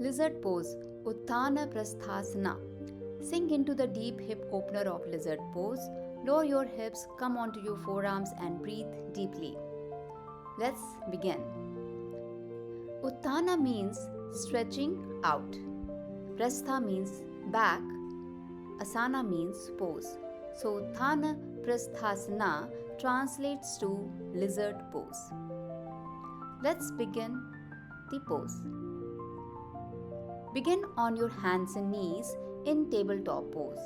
Lizard pose, Utthan Pristhasana. Sink into the deep hip opener of lizard pose. Lower your hips, come onto your forearms and breathe deeply. Let's begin. Utthana means stretching out. Prastha means back. Asana means pose. So Utthana Pristhasana translates to lizard pose. Let's begin the pose. Begin on your hands and knees in tabletop pose.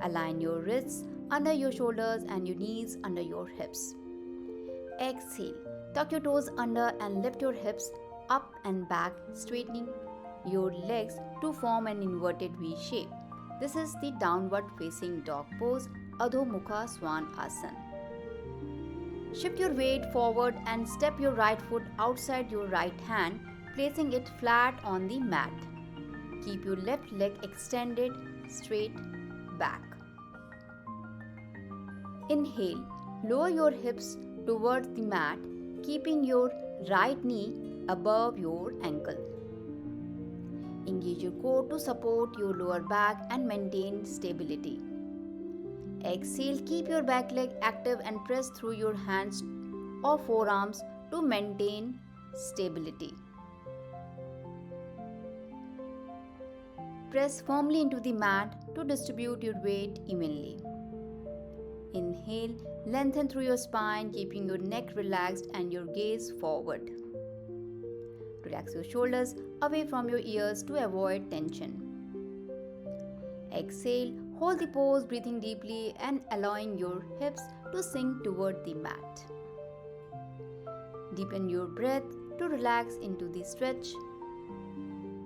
Align your wrists under your shoulders and your knees under your hips. Exhale. Tuck your toes under and lift your hips up and back, straightening your legs to form an inverted V shape. This is the downward facing dog pose, Adho Mukha Swan Asana. Shift your weight forward and step your right foot outside your right hand, placing it flat on the mat. Keep your left leg extended, straight back. Inhale, lower your hips towards the mat, keeping your right knee above your ankle. Engage your core to support your lower back and maintain stability. Exhale, keep your back leg active and press through your hands or forearms to maintain stability. Press firmly into the mat to distribute your weight evenly. Inhale, lengthen through your spine, keeping your neck relaxed and your gaze forward. Relax your shoulders away from your ears to avoid tension. Exhale, hold the pose, breathing deeply and allowing your hips to sink toward the mat. Deepen your breath to relax into the stretch.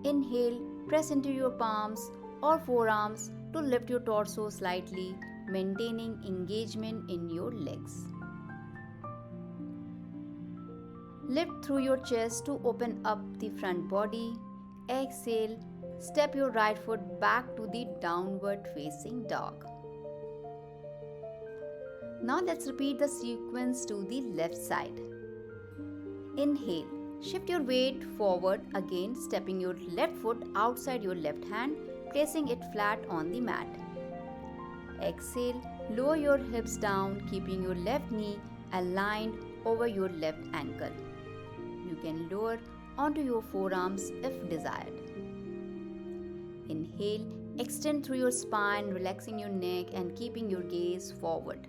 Inhale, press into your palms or forearms to lift your torso slightly, maintaining engagement in your legs. Lift through your chest to open up the front body. Exhale, step your right foot back to the downward facing dog. Now let's repeat the sequence to the left side. Inhale, shift your weight forward again, stepping your left foot outside your left hand, placing it flat on the mat. Exhale, lower your hips down, keeping your left knee aligned over your left ankle. You can lower onto your forearms if desired. Inhale, extend through your spine, relaxing your neck and keeping your gaze forward.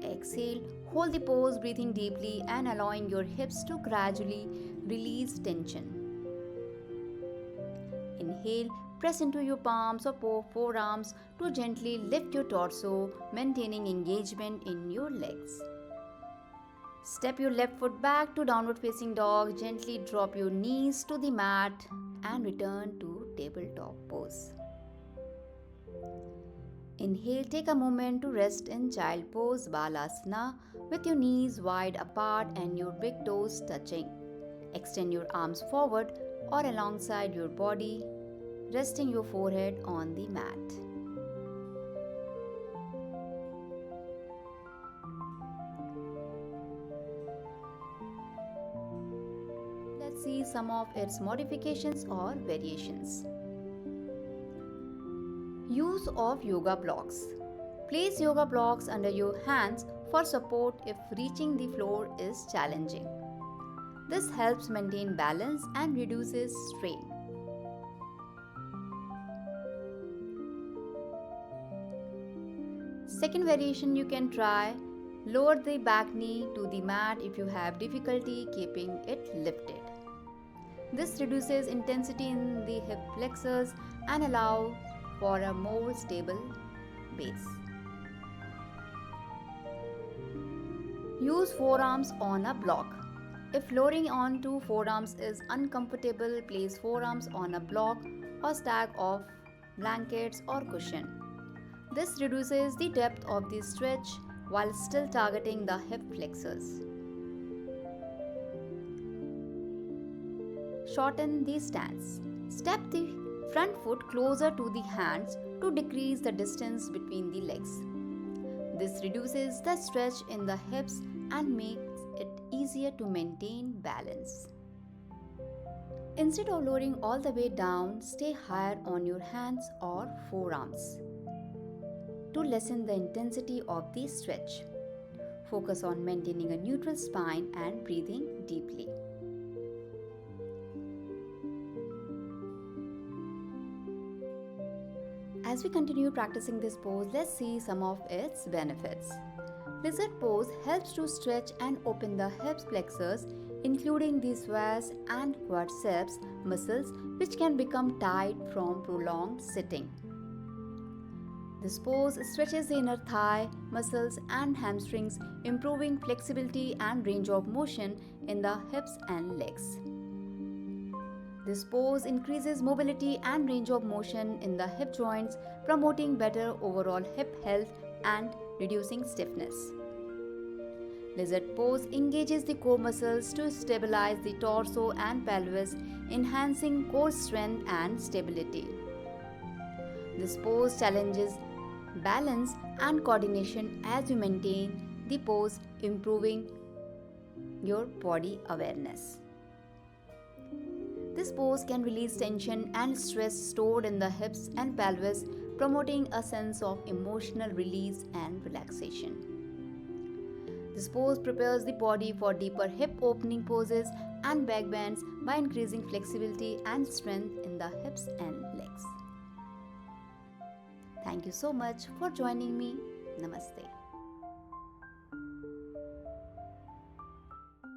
Exhale, hold the pose, breathing deeply and allowing your hips to gradually release tension. Inhale, press into your palms or forearms to gently lift your torso, maintaining engagement in your legs. Step your left foot back to downward facing dog, gently drop your knees to the mat and return to tabletop pose. Inhale, take a moment to rest in child pose, Balasana, with your knees wide apart and your big toes touching. Extend your arms forward or alongside your body, resting your forehead on the mat. Let's see some of its modifications or variations. Use of yoga blocks. Place yoga blocks under your hands for support if reaching the floor is challenging. This helps maintain balance and reduces strain. Second variation you can try, lower the back knee to the mat if you have difficulty keeping it lifted. This reduces intensity in the hip flexors and allows for a more stable base. Use forearms on a block. If lowering onto forearms is uncomfortable, place forearms on a block or stack of blankets or cushion. This reduces the depth of the stretch while still targeting the hip flexors. Shorten the stance. Step the front foot closer to the hands to decrease the distance between the legs. This reduces the stretch in the hips and makes it easier to maintain balance. Instead of lowering all the way down, stay higher on your hands or forearms to lessen the intensity of the stretch. Focus on maintaining a neutral spine and breathing deeply. As we continue practicing this pose, let's see some of its benefits. Lizard pose helps to stretch and open the hip flexors, including the psoas and quadriceps muscles, which can become tight from prolonged sitting. This pose stretches the inner thigh muscles and hamstrings, improving flexibility and range of motion in the hips and legs. This pose increases mobility and range of motion in the hip joints, promoting better overall hip health and reducing stiffness. Lizard pose engages the core muscles to stabilize the torso and pelvis, enhancing core strength and stability. This pose challenges balance and coordination as you maintain the pose, improving your body awareness. This pose can release tension and stress stored in the hips and pelvis, promoting a sense of emotional release and relaxation. This pose prepares the body for deeper hip opening poses and back bends by increasing flexibility and strength in the hips and legs. Thank you so much for joining me. Namaste.